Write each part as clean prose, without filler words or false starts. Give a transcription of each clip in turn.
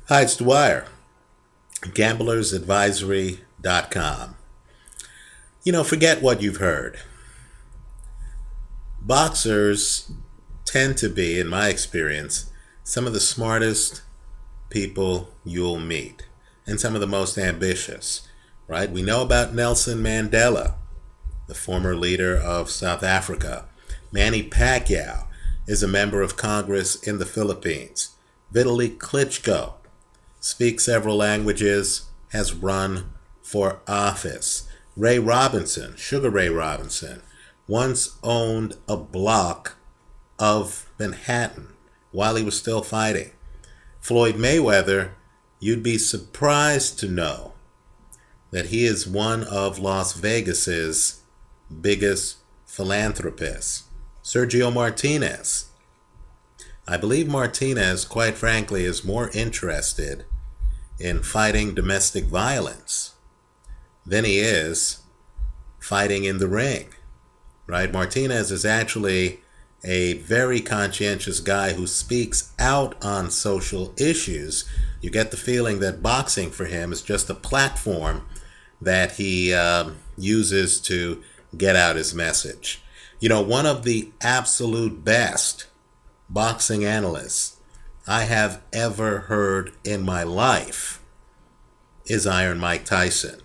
Hi, it's Dwyer, gamblersadvisory.com. Forget what you've heard. Boxers tend to be, in my experience, some of the smartest people you'll meet and some of the most ambitious, right? We know about Nelson Mandela, the former leader of South Africa. Manny Pacquiao is a member of Congress in the Philippines. Vitaly Klitschko speaks several languages, has run for office. Sugar Ray Robinson, once owned a block of Manhattan while he was still fighting. Floyd Mayweather, you'd be surprised to know that he is one of Las Vegas's biggest philanthropists. Sergio Martinez. I believe Martinez, quite frankly, is more interested in fighting domestic violence than he is fighting in the ring, right? Martinez is actually a very conscientious guy who speaks out on social issues. You get the feeling that boxing for him is just a platform that he uses to get out his message. One of the absolute best boxing analysts I have ever heard in my life is Iron Mike Tyson.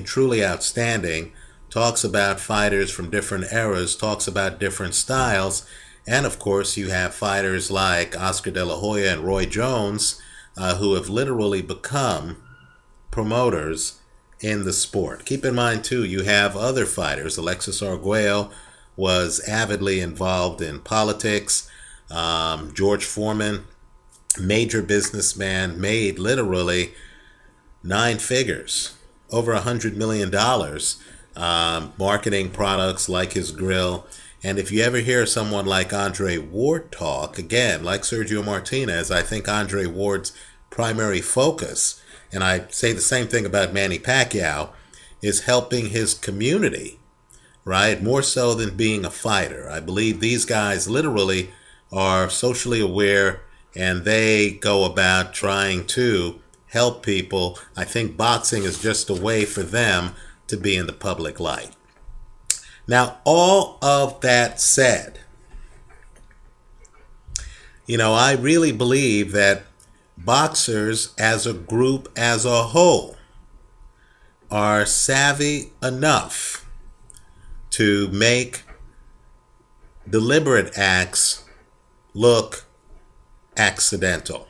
Truly outstanding. Talks about fighters from different eras, talks about different styles, and of course you have fighters like Oscar De La Hoya and Roy Jones who have literally become promoters in the sport. Keep in mind too, you have other fighters. Alexis Arguello was avidly involved in politics. George Foreman, major businessman, made literally 9 figures, over $100 million, marketing products like his grill. And if you ever hear someone like Andre Ward talk, again, like Sergio Martinez, I think Andre Ward's primary focus, and I say the same thing about Manny Pacquiao, is helping his community, right? More so than being a fighter. I believe these guys literally are socially aware and they go about trying to help people. I think boxing is just a way for them to be in the public light. Now, all of that said, I really believe that boxers as a group, as a whole, are savvy enough to make deliberate acts look accidental,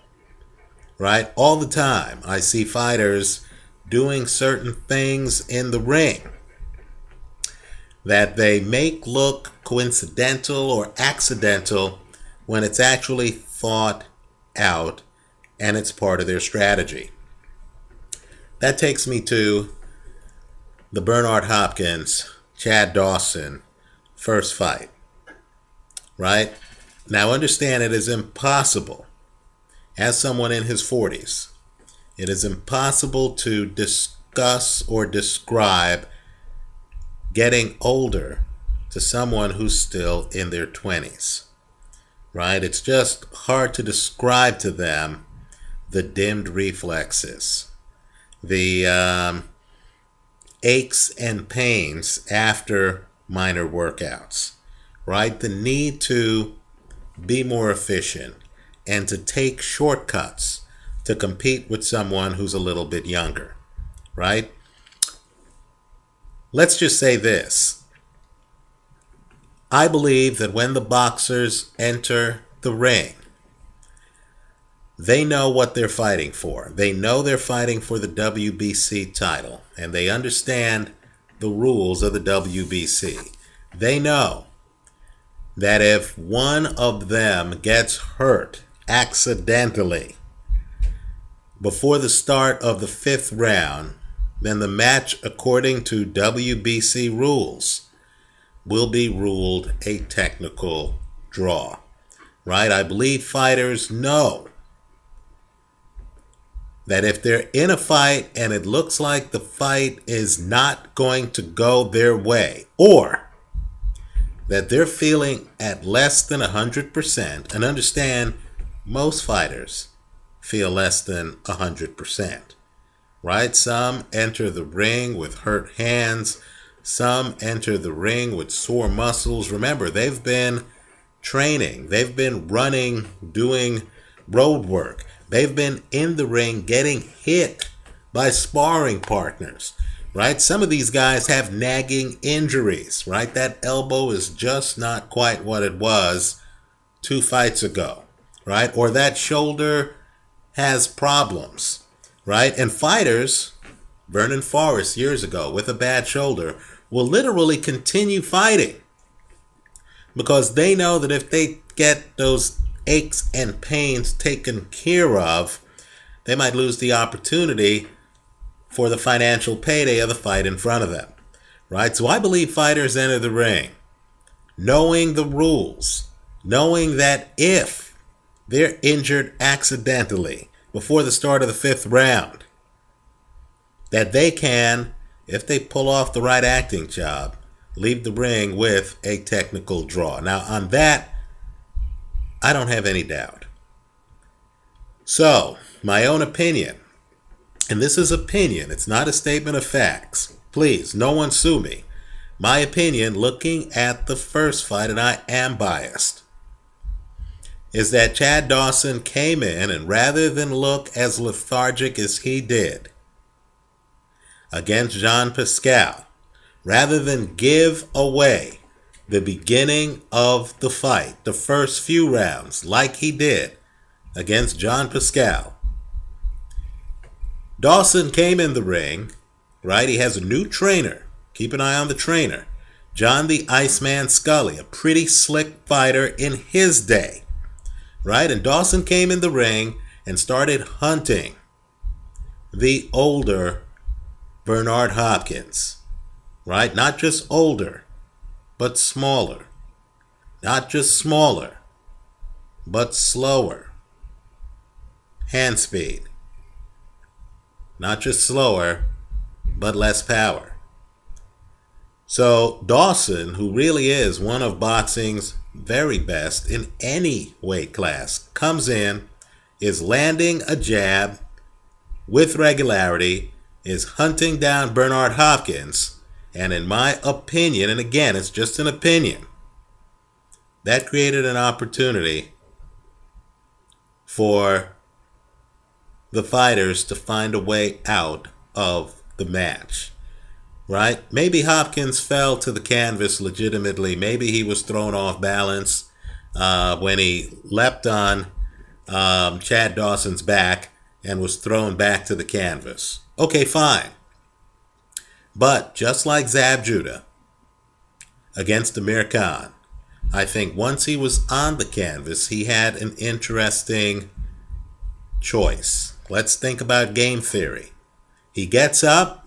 right? All the time I see fighters doing certain things in the ring that they make look coincidental or accidental when it's actually thought out and it's part of their strategy. That takes me to the Bernard Hopkins, Chad Dawson first fight, right? Now understand, it is impossible, as someone in his 40s, it is impossible to discuss or describe getting older to someone who's still in their 20s, right? It's just hard to describe to them the dimmed reflexes, the aches and pains after minor workouts, right? The need to be more efficient and to take shortcuts to compete with someone who's a little bit younger, right? Let's just say this. I believe that when the boxers enter the ring, they know what they're fighting for. They know they're fighting for the WBC title, and they understand the rules of the WBC. They know that if one of them gets hurt accidentally before the start of the 5th round, then the match, according to WBC rules, will be ruled a technical draw, right? I believe fighters know that if they're in a fight and it looks like the fight is not going to go their way, or that they're feeling at less than 100%, and understand most fighters feel less than 100%. Right? Some enter the ring with hurt hands. Some enter the ring with sore muscles. Remember, they've been training. They've been running, doing road work. They've been in the ring getting hit by sparring partners. Right? Some of these guys have nagging injuries. Right? That elbow is just not quite what it was 2 fights ago. Right? Or that shoulder has problems. Right? And fighters, Vernon Forrest years ago with a bad shoulder, will literally continue fighting because they know that if they get those aches and pains taken care of, they might lose the opportunity for the financial payday of the fight in front of them. Right? So I believe fighters enter the ring knowing the rules, knowing that if they're injured accidentally before the start of the 5th round, that they can, if they pull off the right acting job, leave the ring with a technical draw. Now, on that, I don't have any doubt. So, my own opinion, and this is opinion, it's not a statement of facts. Please, no one sue me. My opinion, looking at the first fight, and I am biased, is that Chad Dawson came in and rather than look as lethargic as he did against Jean Pascal, rather than give away the beginning of the fight, the first few rounds, like he did against Jean Pascal, Dawson came in the ring, right? He has a new trainer. Keep an eye on the trainer. John the Iceman Scully, a pretty slick fighter in his day. Right? And Dawson came in the ring and started hunting the older Bernard Hopkins. Right? Not just older, but smaller. Not just smaller, but slower. Hand speed. Not just slower, but less power. So Dawson, who really is one of boxing's very best in any weight class, comes in, is landing a jab with regularity, is hunting down Bernard Hopkins, and in my opinion, and again, it's just an opinion, that created an opportunity for the fighters to find a way out of the match. Right? Maybe Hopkins fell to the canvas legitimately. Maybe he was thrown off balance when he leapt on Chad Dawson's back and was thrown back to the canvas. Okay, fine. But just like Zab Judah against Amir Khan, I think once he was on the canvas, he had an interesting choice. Let's think about game theory. He gets up.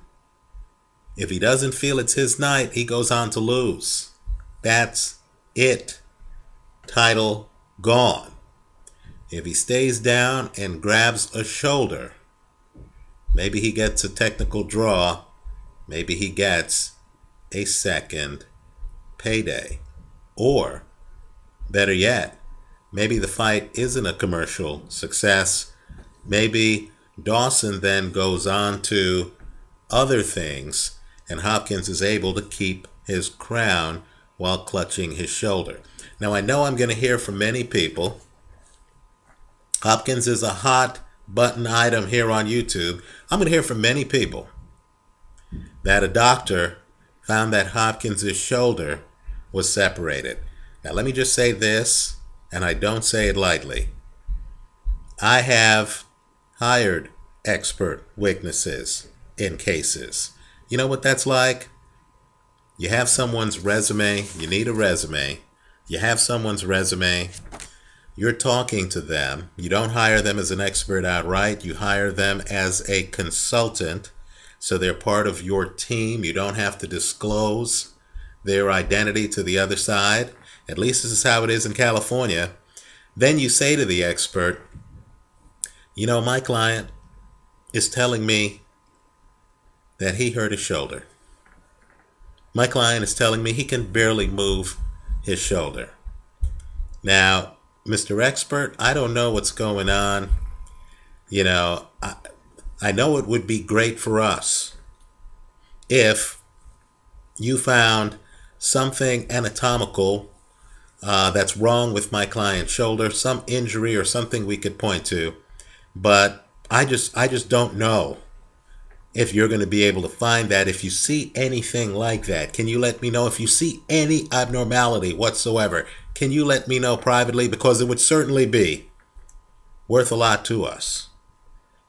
If he doesn't feel it's his night, he goes on to lose. That's it. Title gone. If he stays down and grabs a shoulder, maybe he gets a technical draw. Maybe he gets a second payday. Or, better yet, maybe the fight isn't a commercial success. Maybe Dawson then goes on to other things, and Hopkins is able to keep his crown while clutching his shoulder. Now, I know I'm going to hear from many people. Hopkins is a hot button item here on YouTube. I'm going to hear from many people that a doctor found that Hopkins' shoulder was separated. Now, let me just say this, and I don't say it lightly. I have hired expert witnesses in cases. You know what that's like? You have someone's resume, you need a resume, you have someone's resume, you're talking to them, you don't hire them as an expert outright, you hire them as a consultant, so they're part of your team, you don't have to disclose their identity to the other side. At least this is how it is in California. Then you say to the expert, you know, my client is telling me that he hurt his shoulder. My client is telling me he can barely move his shoulder. Now, Mr. Expert, I don't know what's going on. You know, I know it would be great for us if you found something anatomical that's wrong with my client's shoulder, some injury or something we could point to. But I just don't know if you're going to be able to find that. If you see anything like that, can you let me know? If you see any abnormality whatsoever, can you let me know privately? Because it would certainly be worth a lot to us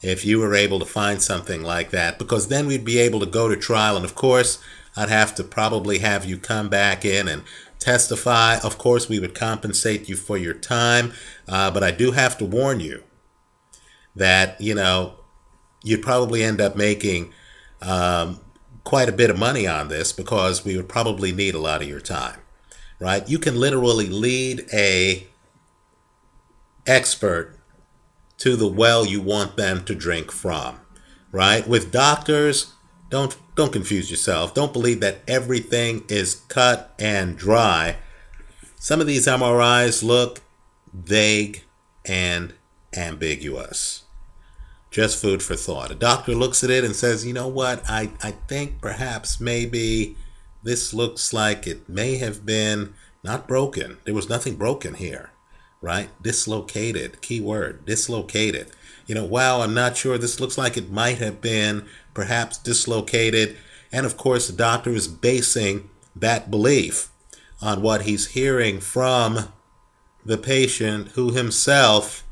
if you were able to find something like that, because then we'd be able to go to trial. And of course, I'd have to probably have you come back in and testify. Of course, we would compensate you for your time, but I do have to warn you that, you know, you'd probably end up making quite a bit of money on this, because we would probably need a lot of your time, right? You can literally lead a expert to the well you want them to drink from, right? With doctors, don't confuse yourself. Don't believe that everything is cut and dry. Some of these MRIs look vague and ambiguous. Just food for thought. A doctor looks at it and says, you know what, I think perhaps maybe this looks like it may have been not broken. There was nothing broken here, right? Dislocated, key word, dislocated. You know, wow, I'm not sure. This looks like it might have been perhaps dislocated. And of course, the doctor is basing that belief on what he's hearing from the patient, who himself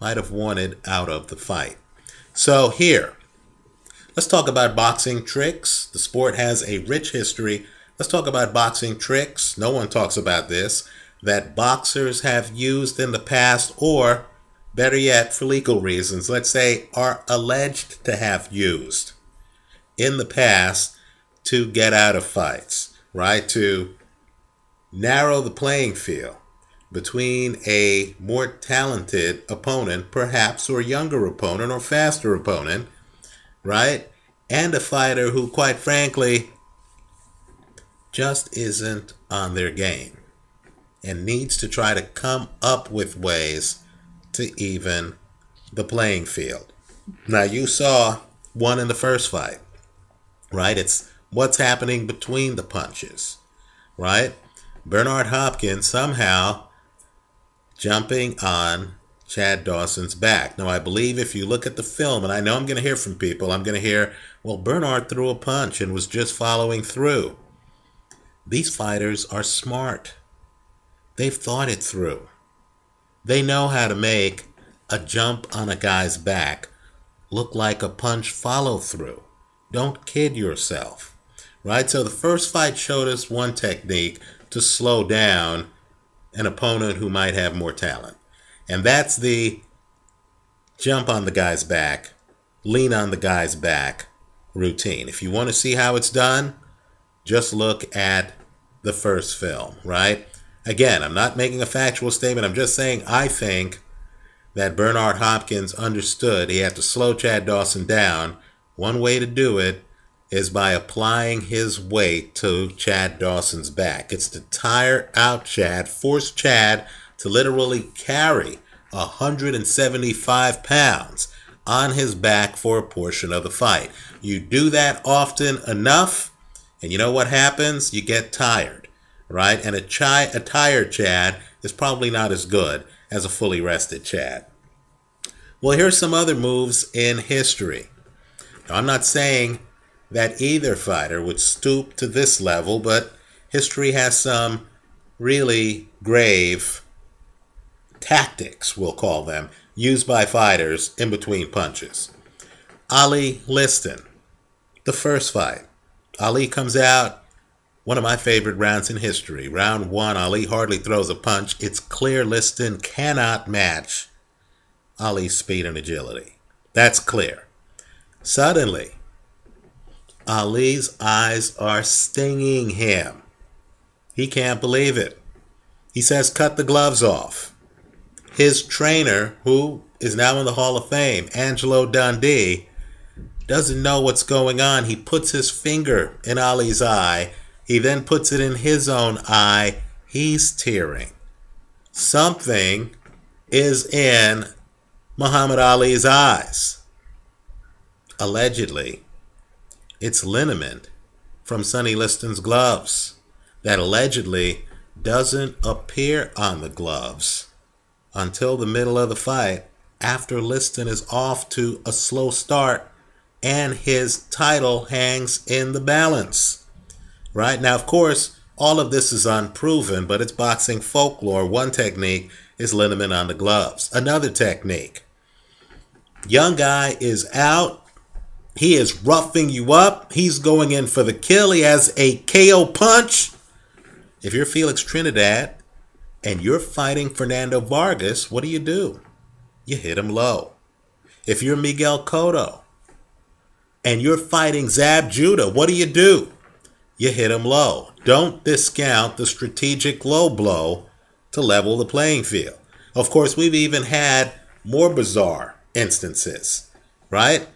might have wanted out of the fight. So here, let's talk about boxing tricks. The sport has a rich history. Let's talk about boxing tricks. No one talks about this, that boxers have used in the past, or better yet, for legal reasons, let's say, are alleged to have used in the past to get out of fights, right? To narrow the playing field between a more talented opponent, perhaps, or younger opponent, or faster opponent, right? And a fighter who, quite frankly, just isn't on their game and needs to try to come up with ways to even the playing field. Now, you saw one in the first fight, right? It's what's happening between the punches, right? Bernard Hopkins somehow jumping on Chad Dawson's back. Now, I believe if you look at the film, and I know I'm going to hear from people, I'm going to hear, well, Bernard threw a punch and was just following through. These fighters are smart. They've thought it through. They know how to make a jump on a guy's back look like a punch follow-through. Don't kid yourself, right? So the first fight showed us one technique to slow down an opponent who might have more talent. And that's the jump on the guy's back, lean on the guy's back routine. If you want to see how it's done, just look at the first film, right? Again, I'm not making a factual statement. I'm just saying I think that Bernard Hopkins understood he had to slow Chad Dawson down. One way to do it is by applying his weight to Chad Dawson's back. It's to tire out Chad, force Chad to literally carry 175 pounds on his back for a portion of the fight. You do that often enough, and you know what happens? You get tired, right? And a tired Chad is probably not as good as a fully rested Chad. Well, here's some other moves in history. Now, I'm not saying that either fighter would stoop to this level, but history has some really grave tactics, we'll call them, used by fighters in between punches. Ali Liston, the first fight. Ali comes out, one of my favorite rounds in history. Round one, Ali hardly throws a punch. It's clear Liston cannot match Ali's speed and agility. That's clear. Suddenly, Ali's eyes are stinging him. He can't believe it. He says, cut the gloves off. His trainer, who is now in the Hall of Fame, Angelo Dundee, doesn't know what's going on. He puts his finger in Ali's eye. He then puts it in his own eye. He's tearing. Something is in Muhammad Ali's eyes. Allegedly, it's liniment from Sonny Liston's gloves that allegedly doesn't appear on the gloves until the middle of the fight, after Liston is off to a slow start and his title hangs in the balance. Right? Now, of course, all of this is unproven, but it's boxing folklore. One technique is liniment on the gloves. Another technique, young guy is out. He is roughing you up. He's going in for the kill. He has a KO punch. If you're Felix Trinidad and you're fighting Fernando Vargas, what do? You hit him low. If you're Miguel Cotto and you're fighting Zab Judah, what do? You hit him low. Don't discount the strategic low blow to level the playing field. Of course, we've even had more bizarre instances, right?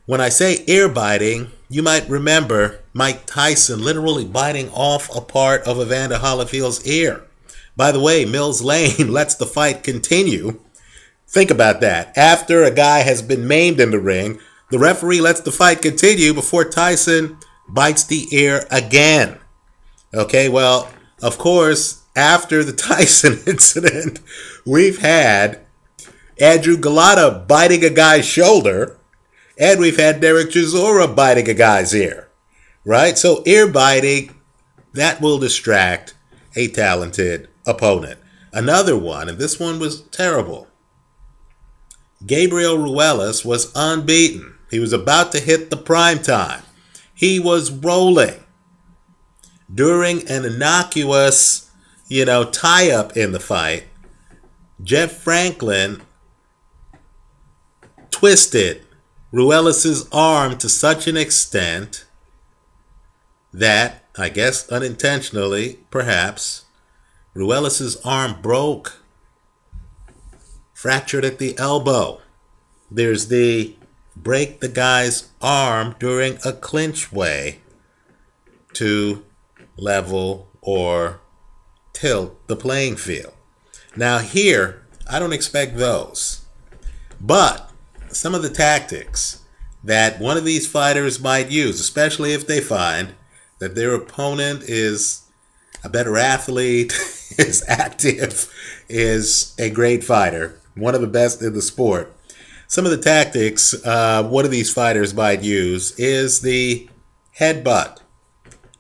When I say ear biting, you might remember Mike Tyson literally biting off a part of Evander Holyfield's ear. By the way, Mills Lane lets the fight continue. Think about that. After a guy has been maimed in the ring, the referee lets the fight continue before Tyson bites the ear again. Okay, well, of course, after the Tyson incident, we've had Andrew Galata biting a guy's shoulder, and we've had Derek Chisora biting a guy's ear, right? So ear biting, that will distract a talented opponent. Another one, and this one was terrible. Gabriel Ruelas was unbeaten. He was about to hit the prime time. He was rolling. During an innocuous, tie-up in the fight, Jeff Franklin twisted Ruelas' arm to such an extent that, I guess unintentionally, perhaps, Ruelas' arm broke, fractured at the elbow. There's the break the guy's arm during a clinch way to level or tilt the playing field. Now here, I don't expect those, but some of the tactics that one of these fighters might use, especially if they find that their opponent is a better athlete, is active, is a great fighter, one of the best in the sport. Some of the tactics one of these fighters might use is the headbutt,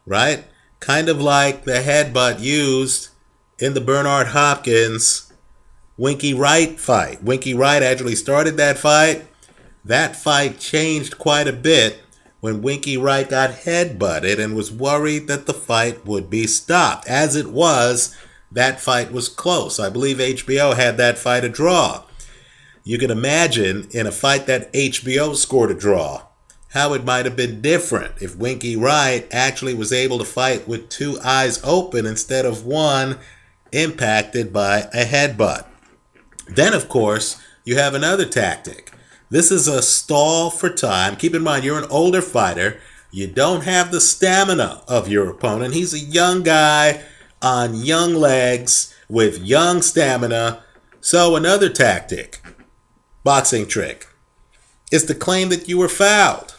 right? Kind of like the headbutt used in the Bernard Hopkins Winky Wright fight. Winky Wright actually started that fight. That fight changed quite a bit when Winky Wright got headbutted and was worried that the fight would be stopped. As it was, that fight was close. I believe HBO had that fight a draw. You can imagine in a fight that HBO scored a draw, how it might have been different if Winky Wright actually was able to fight with two eyes open instead of one impacted by a headbutt. Then, of course, you have another tactic. This is a stall for time. Keep in mind, you're an older fighter. You don't have the stamina of your opponent. He's a young guy on young legs with young stamina. So another tactic, boxing trick, is to claim that you were fouled.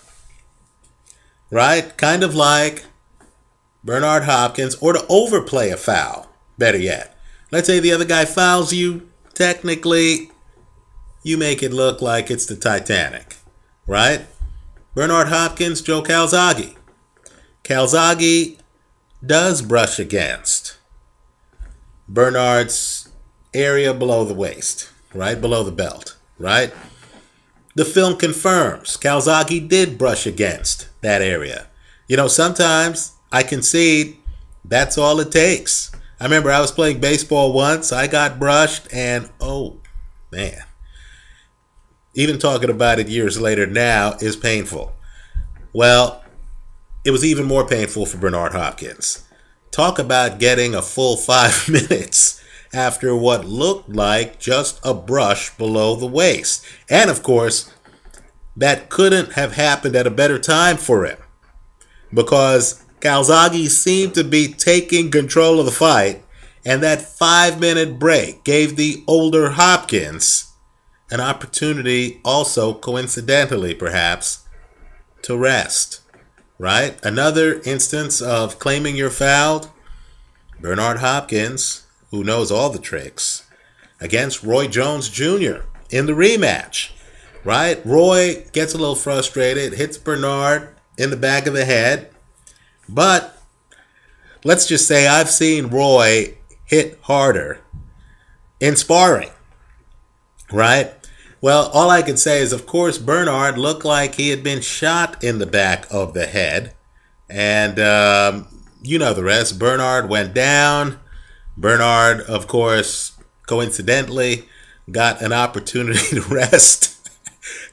Right? Kind of like Bernard Hopkins, or to overplay a foul, better yet. Let's say the other guy fouls you. Technically, you make it look like it's the Titanic, right? Bernard Hopkins, Joe Calzaghe. Calzaghe does brush against Bernard's area below the waist, right? Below the belt, right? The film confirms Calzaghe did brush against that area. Sometimes I concede that's all it takes. I remember I was playing baseball once. I got brushed and, oh, man. Even talking about it years later now is painful. Well, it was even more painful for Bernard Hopkins. Talk about getting a full 5 minutes after what looked like just a brush below the waist. And, of course, that couldn't have happened at a better time for him, because Calzaghe seemed to be taking control of the fight, and that 5-minute break gave the older Hopkins an opportunity also, coincidentally perhaps, to rest, right? Another instance of claiming you're fouled, Bernard Hopkins, who knows all the tricks, against Roy Jones Jr. in the rematch, right? Roy gets a little frustrated, hits Bernard in the back of the head, but let's just say I've seen Roy hit harder in sparring, right? Well, all I can say is, of course, Bernard looked like he had been shot in the back of the head. And you know the rest. Bernard went down. Bernard, of course, coincidentally, got an opportunity to rest,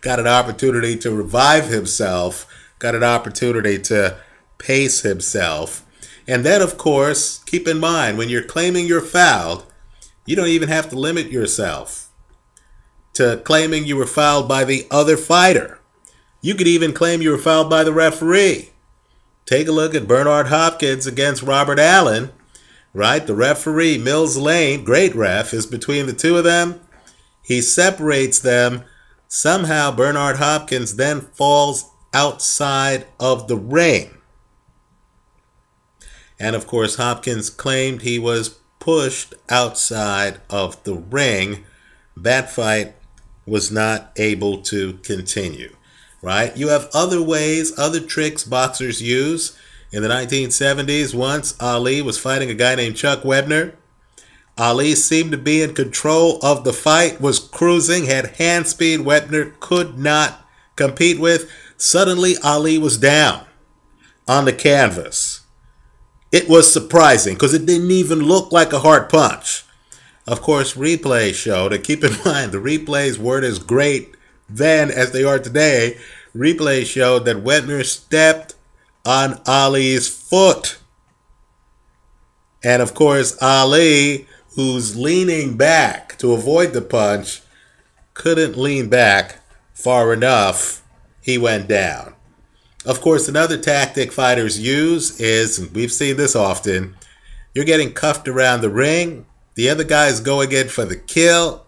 got an opportunity to revive himself, got an opportunity to pace himself. And then, of course, keep in mind, when you're claiming you're fouled, you don't even have to limit yourself to claiming you were fouled by the other fighter. You could even claim you were fouled by the referee. Take a look at Bernard Hopkins against Robert Allen, right? The referee, Mills Lane, great ref, is between the two of them. He separates them. Somehow Bernard Hopkins then falls outside of the ring. And of course, Hopkins claimed he was pushed outside of the ring. That fight was not able to continue, right? You have other ways, other tricks boxers use. In the 1970s, once Ali was fighting a guy named Chuck Webner. Ali seemed to be in control of the fight, was cruising, had hand speed Webner could not compete with. Suddenly, Ali was down on the canvas. It was surprising because it didn't even look like a hard punch. Of course, replays showed, and keep in mind, the replays weren't as great then as they are today. Replays showed that Webner stepped on Ali's foot. And of course, Ali, who's leaning back to avoid the punch, couldn't lean back far enough. He went down. Of course, another tactic fighters use is, and we've seen this often, you're getting cuffed around the ring. The other guy's going in for the kill.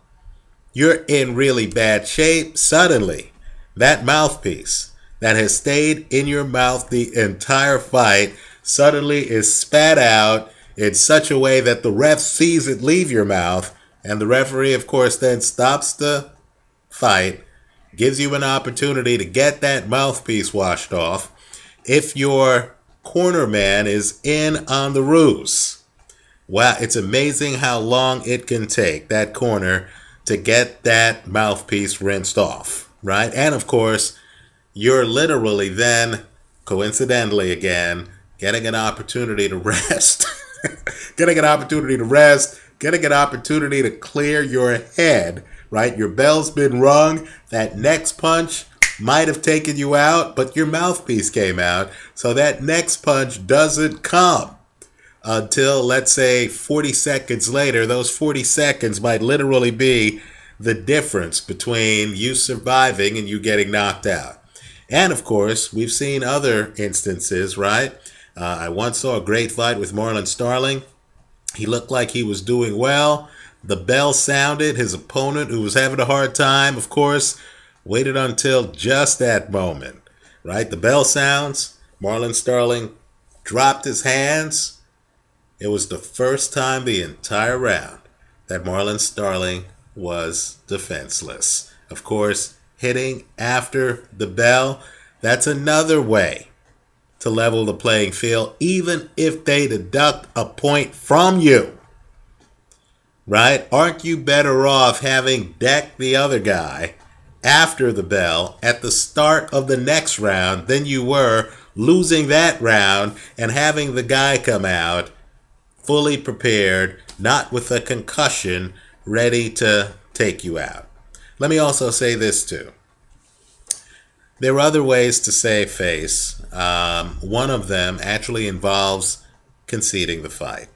You're in really bad shape. Suddenly, that mouthpiece that has stayed in your mouth the entire fight suddenly is spat out in such a way that the ref sees it leave your mouth. And the referee, of course, then stops the fight, gives you an opportunity to get that mouthpiece washed off if your corner man is in on the ruse. Wow, it's amazing how long it can take that corner to get that mouthpiece rinsed off, right? And of course, you're literally then, coincidentally again, getting an opportunity to rest. Getting an opportunity to rest, getting an opportunity to clear your head, right? Your bell's been rung. That next punch might have taken you out, but your mouthpiece came out. So that next punch doesn't come until, let's say, 40 seconds later. Those 40 seconds might literally be the difference between you surviving and you getting knocked out. And of course, we've seen other instances, right? I once saw a great fight with Marlon Starling. He looked like he was doing well. The bell sounded. His opponent, who was having a hard time, of course, waited until just that moment, right? The bell sounds. Marlon Starling dropped his hands. It was the first time the entire round that Marlon Starling was defenseless. Of course, hitting after the bell, that's another way to level the playing field, even if they deduct a point from you. Right? Aren't you better off having decked the other guy after the bell at the start of the next round than you were losing that round and having the guy come out fully prepared, not with a concussion, ready to take you out? Let me also say this too. There are other ways to save face. One of them actually involves conceding the fight,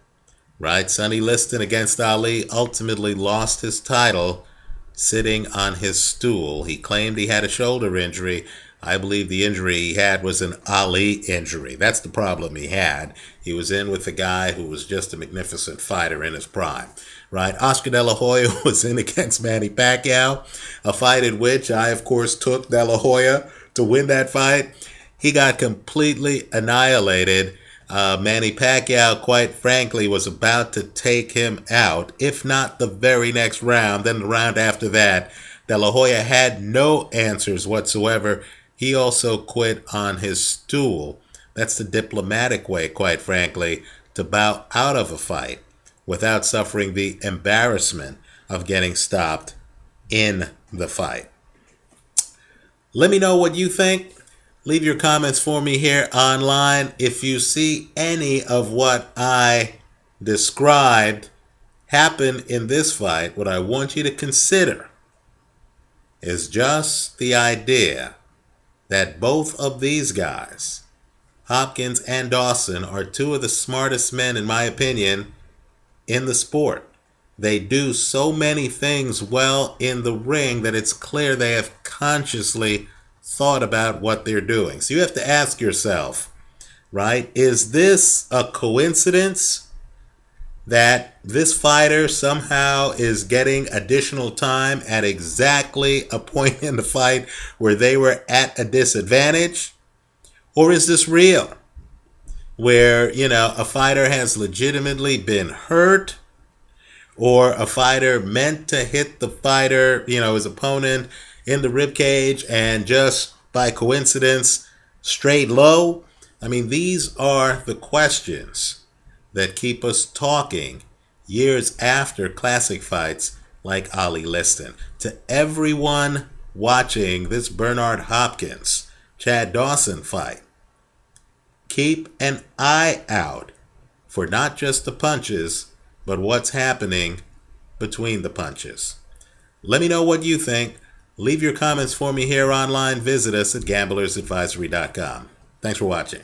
right? Sonny Liston against Ali ultimately lost his title sitting on his stool. He claimed he had a shoulder injury. I believe the injury he had was an Ali injury. That's the problem he had. He was in with a guy who was just a magnificent fighter in his prime. right? Oscar De La Hoya was in against Manny Pacquiao, a fight in which I, of course, took De La Hoya to win that fight. He got completely annihilated. Manny Pacquiao, quite frankly, was about to take him out, if not the very next round. Then the round after that, De La Hoya had no answers whatsoever. He also quit on his stool. That's the diplomatic way, quite frankly, to bow out of a fight without suffering the embarrassment of getting stopped in the fight. Let me know what you think. Leave your comments for me here online. If you see any of what I described happen in this fight, what I want you to consider is just the idea that both of these guys, Hopkins and Dawson, are two of the smartest men, in my opinion, in the sport. They do so many things well in the ring that it's clear they have consciously thought about what they're doing. So you have to ask yourself, right, is this a coincidence that this fighter somehow is getting additional time at exactly a point in the fight where they were at a disadvantage? Or is this real? Where, a fighter has legitimately been hurt, or a fighter meant to hit the fighter, his opponent in the rib cage, and just by coincidence straight low? I mean, these are the questions that keep us talking years after classic fights like Ali Liston. To everyone watching this Bernard Hopkins, Chad Dawson fight, keep an eye out for not just the punches, but what's happening between the punches. Let me know what you think. Leave your comments for me here online. Visit us at gamblersadvisory.com. Thanks for watching.